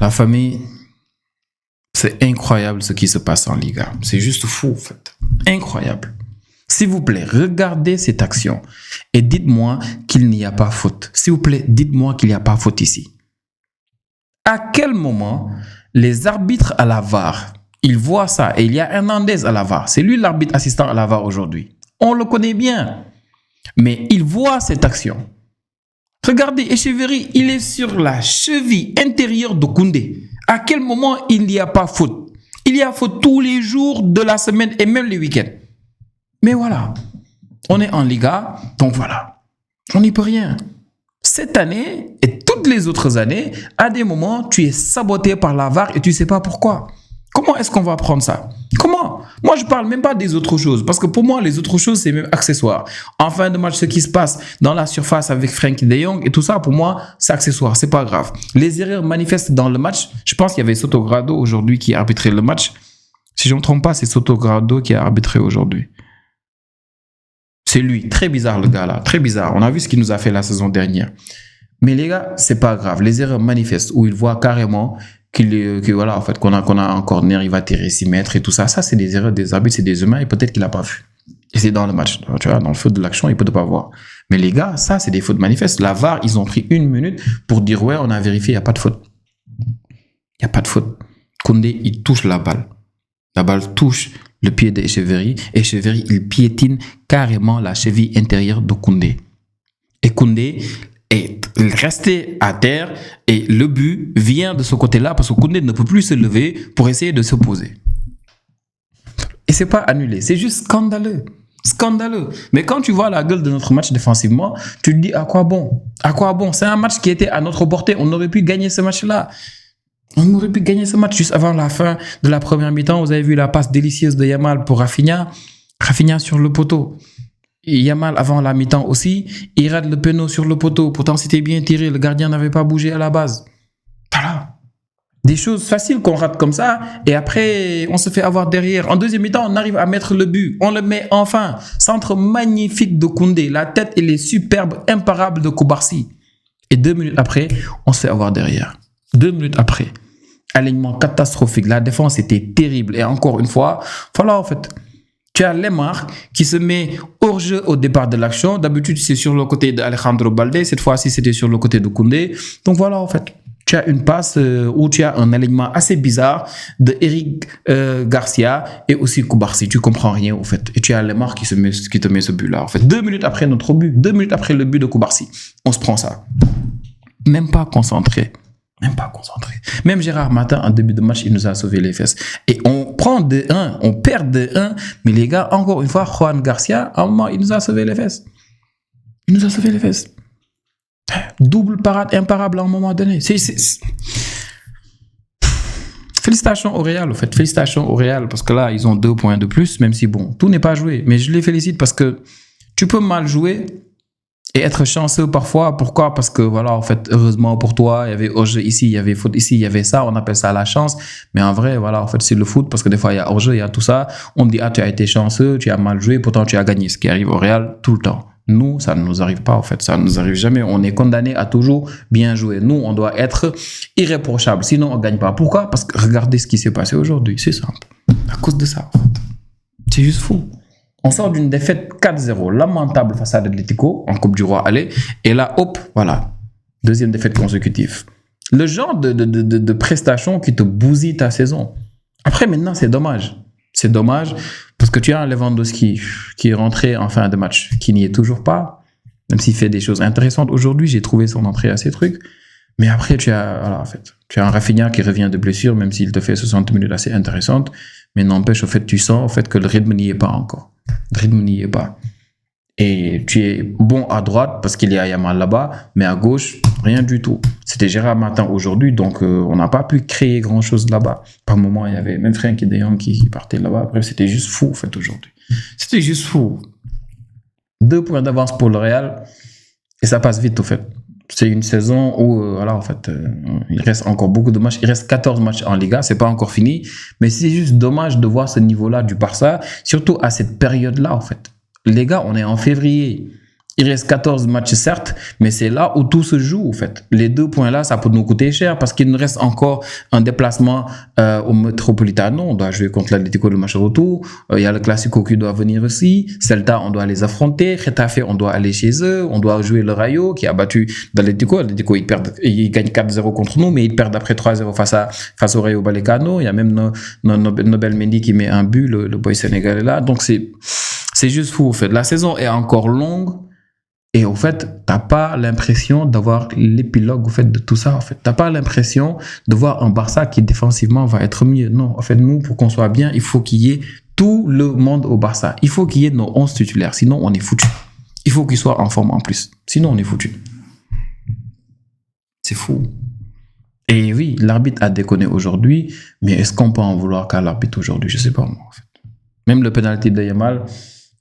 La famille, c'est incroyable ce qui se passe en Liga. C'est juste fou, en fait. Incroyable. S'il vous plaît, regardez cette action et dites-moi qu'il n'y a pas faute. S'il vous plaît, dites-moi qu'il n'y a pas faute ici. À quel moment les arbitres à la VAR, ils voient ça et il y a Hernandez à la VAR. C'est lui l'arbitre assistant à la VAR aujourd'hui. On le connaît bien. Mais il voit cette action. Regardez, Echeverri, il est sur la cheville intérieure de Koundé. À quel moment il n'y a pas faute? Il y a faute tous les jours de la semaine et même les week-ends. Mais voilà, on est en Liga, donc voilà, on n'y peut rien. Cette année et toutes les autres années, à des moments, tu es saboté par la VAR et tu ne sais pas pourquoi. Comment est-ce qu'on va prendre ça? Comment? Moi, je ne parle même pas des autres choses, parce que pour moi, les autres choses, c'est même accessoire. En fin de match, ce qui se passe dans la surface avec Frenkie de Jong et tout ça, pour moi, c'est accessoire, c'est pas grave. Les erreurs manifestes dans le match, je pense qu'il y avait Sotogrado aujourd'hui qui a arbitré le match. Si je ne me trompe pas, c'est Sotogrado qui a arbitré aujourd'hui. C'est lui, très bizarre le gars là, très bizarre. On a vu ce qu'il nous a fait la saison dernière. Mais les gars, c'est pas grave. Les erreurs manifestes où il voit carrément voilà, en fait, qu'on a un corner, il va tirer 6 mètres et tout ça. Ça, c'est des erreurs des arbitres, c'est des humains et peut-être qu'il n'a pas vu. Et c'est dans le match. Tu vois, dans le feu de l'action, il peut pas voir. Mais les gars, ça, c'est des fautes manifestes. La VAR, ils ont pris 1 minute pour dire ouais, on a vérifié, il n'y a pas de faute. Il n'y a pas de faute. Koundé, il touche la balle. La balle touche le pied d'Echeverri. Echeverri, il piétine carrément la cheville intérieure de Koundé. Et Koundé est resté à terre et le but vient de ce côté-là parce que Koundé ne peut plus se lever pour essayer de s'opposer. Et c'est pas annulé, c'est juste scandaleux. Scandaleux. Mais quand tu vois la gueule de notre match défensivement, tu te dis à quoi bon? À quoi bon? C'est un match qui était à notre portée, on aurait pu gagner ce match-là. On aurait pu gagner ce match juste avant la fin de la première mi-temps. Vous avez vu la passe délicieuse de Yamal pour Rafinha. Rafinha sur le poteau. Et Yamal avant la mi-temps aussi. Il rate le péno sur le poteau. Pourtant, c'était bien tiré. Le gardien n'avait pas bougé à la base. Voilà. Des choses faciles qu'on rate comme ça. Et après, on se fait avoir derrière. En deuxième mi-temps, on arrive à mettre le but. On le met enfin. Centre magnifique de Koundé. La tête, elle est superbe, imparable de Koubarsi. Et 2 minutes après, on se fait avoir derrière. 2 minutes après. Alignement catastrophique. La défense était terrible. Et encore une fois, voilà en fait. Tu as Lemar qui se met hors jeu au départ de l'action. D'habitude, c'est sur le côté d'Alejandro Balde. Cette fois-ci, c'était sur le côté de Koundé. Donc voilà en fait. Tu as une passe où tu as un alignement assez bizarre de Eric Garcia et aussi Koubarsi. Tu comprends rien en fait. Et tu as Lemar qui te met ce but-là. En fait, 2 minutes après notre but, 2 minutes après le but de Koubarsi, on se prend ça. Même pas concentré. Même pas concentré. Même Gérard Martin, en début de match, il nous a sauvé les fesses. Et on prend 2-1, on perd 2-1. Mais les gars, encore une fois, Juan Garcia, à un moment, il nous a sauvé les fesses. Il nous a sauvé les fesses. Double parade imparable à un moment donné. Félicitations au Real, en fait. Félicitations au Real, parce que là, ils ont 2 points de plus, même si, bon, tout n'est pas joué. Mais je les félicite parce que tu peux mal jouer et être chanceux parfois. Pourquoi? Parce que voilà, en fait, heureusement pour toi, il y avait hors-jeu ici, il y avait faute ici, il y avait ça, on appelle ça la chance. Mais en vrai, voilà, en fait, c'est le foot parce que des fois, il y a hors-jeu, il y a tout ça. On dit, ah, tu as été chanceux, tu as mal joué, pourtant tu as gagné. Ce qui arrive au Real tout le temps. Nous, ça ne nous arrive pas, en fait. Ça ne nous arrive jamais. On est condamné à toujours bien jouer. Nous, on doit être irréprochable. Sinon, on ne gagne pas. Pourquoi? Parce que regardez ce qui s'est passé aujourd'hui. C'est simple. À cause de ça, en fait. C'est juste fou. On sort d'une défaite 4-0, lamentable face à Atlético en Coupe du Roi aller. Et là, hop, voilà. Deuxième défaite consécutive. Le genre de prestation qui te bousille ta saison. Après, maintenant, c'est dommage. C'est dommage parce que tu as un Lewandowski qui est rentré en fin de match, qui n'y est toujours pas, même s'il fait des choses intéressantes. Aujourd'hui, j'ai trouvé son entrée assez truc. Mais après, tu as un Rafinha qui revient de blessure, même s'il te fait 60 minutes assez intéressantes. Mais n'empêche, au fait, tu sens au fait que le rythme n'y est pas encore. Le rythme n'y est pas. Et tu es bon à droite parce qu'il y a Yamal là-bas, mais à gauche, rien du tout. C'était Gérard Martin aujourd'hui, donc on n'a pas pu créer grand-chose là-bas. Par moment, il y avait même Frenkie de Jong qui partait là-bas. Bref, c'était juste fou, en fait, aujourd'hui. C'était juste fou. 2 points d'avance pour le Real, et ça passe vite, au fait. C'est une saison où, voilà, en fait, il reste encore beaucoup de matchs. Il reste 14 matchs en Liga, c'est pas encore fini. Mais c'est juste dommage de voir ce niveau-là du Barça, surtout à cette période-là, en fait. Les gars, on est en février. Il reste 14 matchs, certes, mais c'est là où tout se joue, en fait. Les 2 points-là, ça peut nous coûter cher parce qu'il nous reste encore un déplacement au Metropolitano. On doit jouer contre l'Atlético le match retour. Il y a le Classico qui doit venir aussi. Celta, on doit les affronter. Getafe, on doit aller chez eux. On doit jouer le Rayo qui a battu l'Atlético. L'Atlético, ils gagnent 4-0 contre nous, mais ils perdent après 3-0 face au Rayo Vallecano. Il y a même Nobel Mendy qui met un but, le boy sénégalais là. Donc, c'est juste fou, en fait. La saison est encore longue. Et au fait, t'as pas l'impression d'avoir l'épilogue au fait de tout ça. En fait, t'as pas l'impression de voir un Barça qui défensivement va être mieux. Non, en fait, nous, pour qu'on soit bien, il faut qu'il y ait tout le monde au Barça. Il faut qu'il y ait nos 11 titulaires. Sinon, on est foutu. Il faut qu'ils soient en forme en plus. Sinon, on est foutu. C'est fou. Et oui, l'arbitre a déconné aujourd'hui, mais est-ce qu'on peut en vouloir qu'à l'arbitre aujourd'hui? Je sais pas moi. En fait. Même le penalty de Yamal.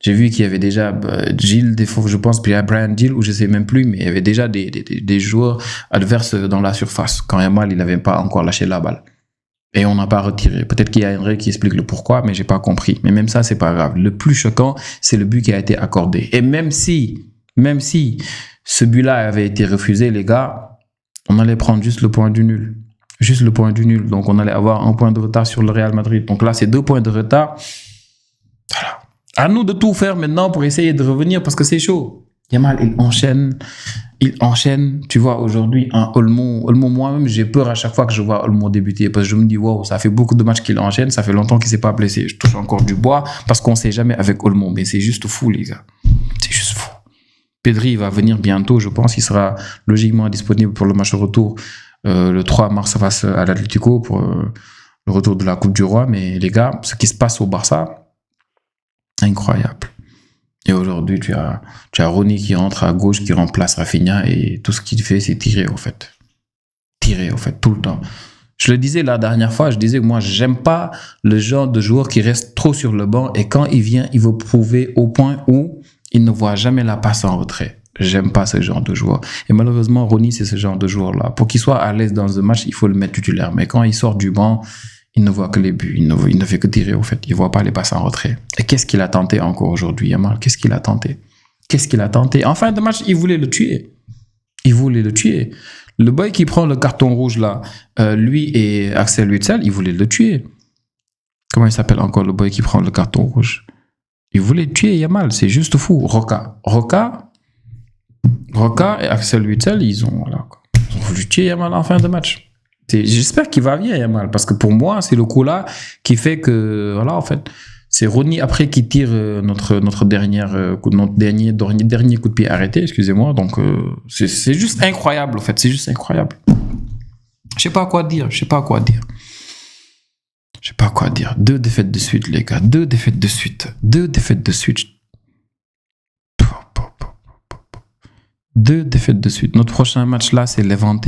J'ai vu qu'il y avait déjà Gilles, je pense, puis il y a Brian Gilles, ou je sais même plus, mais il y avait déjà des joueurs adverses dans la surface. Quand Yamal, il n'avait pas encore lâché la balle. Et on n'a pas retiré. Peut-être qu'il y a Henry qui explique le pourquoi, mais j'ai pas compris. Mais même ça, c'est pas grave. Le plus choquant, c'est le but qui a été accordé. Et même si ce but-là avait été refusé, les gars, on allait prendre juste le point du nul. Juste le point du nul. Donc, on allait avoir 1 point de retard sur le Real Madrid. Donc là, c'est 2 points de retard. Voilà. À nous de tout faire maintenant pour essayer de revenir parce que c'est chaud. Yamal, il enchaîne. Tu vois, aujourd'hui, un Olmo, moi-même, j'ai peur à chaque fois que je vois Olmo débuter parce que je me dis, wow, ça fait beaucoup de matchs qu'il enchaîne, ça fait longtemps qu'il ne s'est pas blessé. Je touche encore du bois parce qu'on ne sait jamais avec Olmo, mais c'est juste fou, les gars. C'est juste fou. Pedri va venir bientôt, je pense, il sera logiquement disponible pour le match retour le 3 mars face à l'Atlético pour le retour de la Coupe du Roi. Mais les gars, ce qui se passe au Barça, incroyable. Et aujourd'hui, tu as Ronny qui rentre à gauche, qui remplace Rafinha et tout ce qu'il fait, c'est tirer, en fait. Tirer, en fait, tout le temps. Je le disais la dernière fois, je disais que moi, j'aime pas le genre de joueur qui reste trop sur le banc et quand il vient, il veut prouver au point où il ne voit jamais la passe en retrait. J'aime pas ce genre de joueur. Et malheureusement, Ronny, c'est ce genre de joueur-là. Pour qu'il soit à l'aise dans un match, il faut le mettre titulaire. Mais quand il sort du banc, il ne voit que les buts, il ne fait que tirer au fait, il ne voit pas les passes en retrait. Et qu'est-ce qu'il a tenté encore aujourd'hui, Yamal? Qu'est-ce qu'il a tenté? En fin de match, il voulait le tuer. Le boy qui prend le carton rouge là, lui et Axel Witsel, ils voulaient le tuer. Comment il s'appelle encore le boy qui prend le carton rouge? Il voulait tuer Yamal, c'est juste fou. Roca et Axel Witsel, ils ont voulu tuer Yamal en fin de match. J'espère qu'il va bien, Yamal, parce que pour moi, c'est le coup là qui fait que, voilà, en fait, c'est Ronny après qui tire notre dernier coup de pied arrêté, excusez-moi. Donc, c'est juste incroyable, en fait, c'est juste incroyable. Je sais pas quoi dire. 2 défaites de suite, les gars, 2 défaites de suite. 2 défaites de suite. Notre prochain match là, c'est Levante.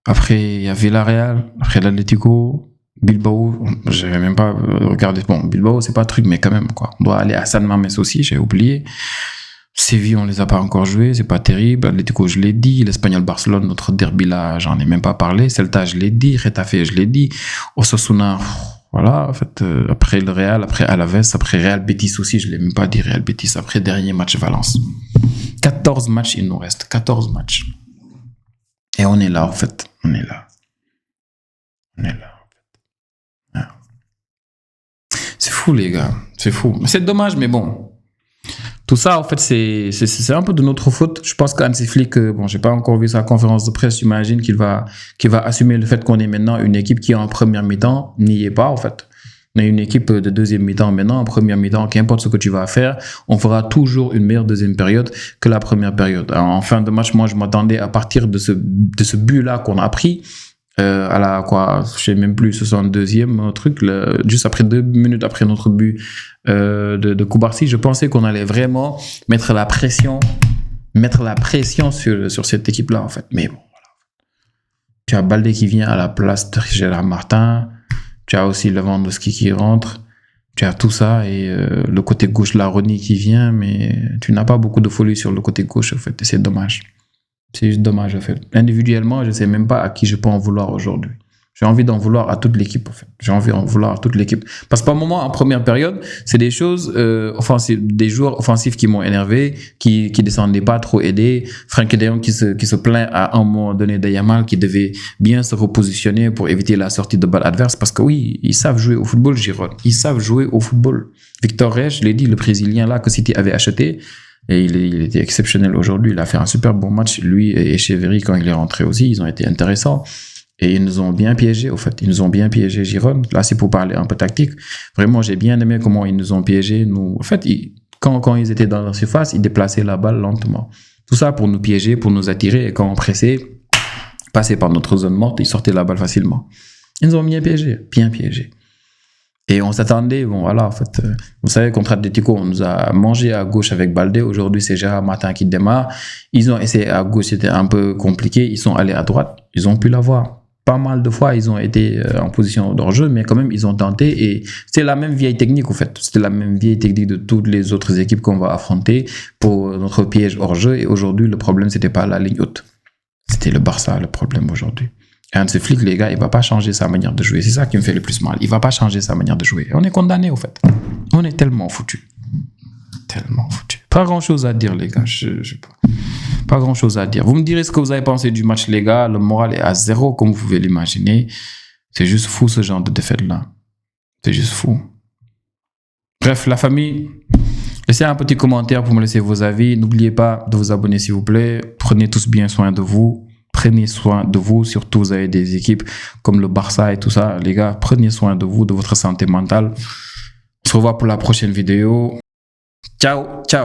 Après, il y a Villarreal, après l'Atlético, Bilbao, j'avais même pas regardé. Bon, Bilbao, c'est pas un truc, mais quand même, quoi. On doit aller à San Mamés aussi, j'ai oublié. Séville, on les a pas encore joués, c'est pas terrible. Atlético, je l'ai dit. L'Espagnol Barcelone, notre derby là, j'en ai même pas parlé. Celta, je l'ai dit. Getafe, je l'ai dit. Osasuna, voilà, en fait, après le Real, après Alaves, après Real Betis aussi, je l'ai même pas dit, Real Betis, après dernier match Valence. 14 matchs, il nous reste. 14 matchs. Et on est là, en fait. On est là, en fait. Ouais. C'est fou, les gars. C'est fou. C'est dommage, mais bon. Tout ça, en fait, c'est un peu de notre faute. Je pense qu'Hansi Flick, bon, j'ai pas encore vu sa conférence de presse, j'imagine qu'il va assumer le fait qu'on est maintenant une équipe qui, en première mi-temps, n'y est pas, en fait. On est une équipe de deuxième mi-temps maintenant. En première mi-temps, qu'importe ce que tu vas faire, on fera toujours une meilleure deuxième période que la première période. Alors, en fin de match, moi, je m'attendais à partir de ce but-là qu'on a pris, à la, quoi, je sais même plus, 62e truc, juste après 2 minutes après notre but de Koubarsi, je pensais qu'on allait vraiment mettre la pression sur cette équipe-là, en fait. Mais bon, voilà. Tu as Baldé qui vient à la place de Gérard Martin. Tu as aussi Lewandowski qui rentre, tu as tout ça et le côté gauche, la Ronny qui vient, mais tu n'as pas beaucoup de folie sur le côté gauche, en fait, et c'est dommage. C'est juste dommage, en fait. Individuellement, je ne sais même pas à qui je peux en vouloir aujourd'hui. J'ai envie d'en vouloir à toute l'équipe, en fait. J'ai envie d'en vouloir à toute l'équipe. Parce que par moment, en première période, c'est des choses offensives, des joueurs offensifs qui m'ont énervé, qui descendaient pas trop aider. Frenkie de Jong qui se plaint à un moment donné de Yamal, qui devait bien se repositionner pour éviter la sortie de balle adverse. Parce que oui, ils savent jouer au football, Giron. Ils savent jouer au football. Victor Reis, je l'ai dit, le Brésilien là que City avait acheté, et il était exceptionnel aujourd'hui. Il a fait un super bon match. Lui et Echeverry, quand il est rentré aussi, ils ont été intéressants. Et ils nous ont bien piégés, au fait. Ils nous ont bien piégés, Giron. Là, c'est pour parler un peu tactique. Vraiment, j'ai bien aimé comment ils nous ont piégés. Nous, en fait, quand ils étaient dans la surface, ils déplaçaient la balle lentement. Tout ça pour nous piéger, pour nous attirer. Et quand on pressait, passait par notre zone morte, ils sortaient la balle facilement. Ils nous ont bien piégés, bien piégés. Et on s'attendait, bon voilà, en fait, vous savez, contre Atlético, on nous a mangé à gauche avec Baldé. Aujourd'hui, c'est Gérard Martin qui démarre. Ils ont essayé à gauche, c'était un peu compliqué. Ils sont allés à droite, ils ont pu l'avoir. Pas mal de fois, ils ont été en position d'hors-jeu, mais quand même, ils ont tenté. Et c'est la même vieille technique, en fait. C'était la même vieille technique de toutes les autres équipes qu'on va affronter pour notre piège hors-jeu. Et aujourd'hui, le problème, c'était pas la ligne haute. C'était le Barça, le problème aujourd'hui. Et un de ces flics, les gars, il va pas changer sa manière de jouer. C'est ça qui me fait le plus mal. Il va pas changer sa manière de jouer. On est condamné, au fait. On est tellement foutus. Tellement foutus. Pas grand-chose à dire, les gars. Pas grand-chose à dire. Vous me direz ce que vous avez pensé du match, les gars. Le moral est à 0, comme vous pouvez l'imaginer. C'est juste fou, ce genre de défaite-là. C'est juste fou. Bref, la famille, laissez un petit commentaire pour me laisser vos avis. N'oubliez pas de vous abonner, s'il vous plaît. Prenez tous bien soin de vous. Prenez soin de vous. Surtout, vous avez des équipes comme le Barça et tout ça. Les gars, prenez soin de vous, de votre santé mentale. On se revoit pour la prochaine vidéo. Ciao, ciao.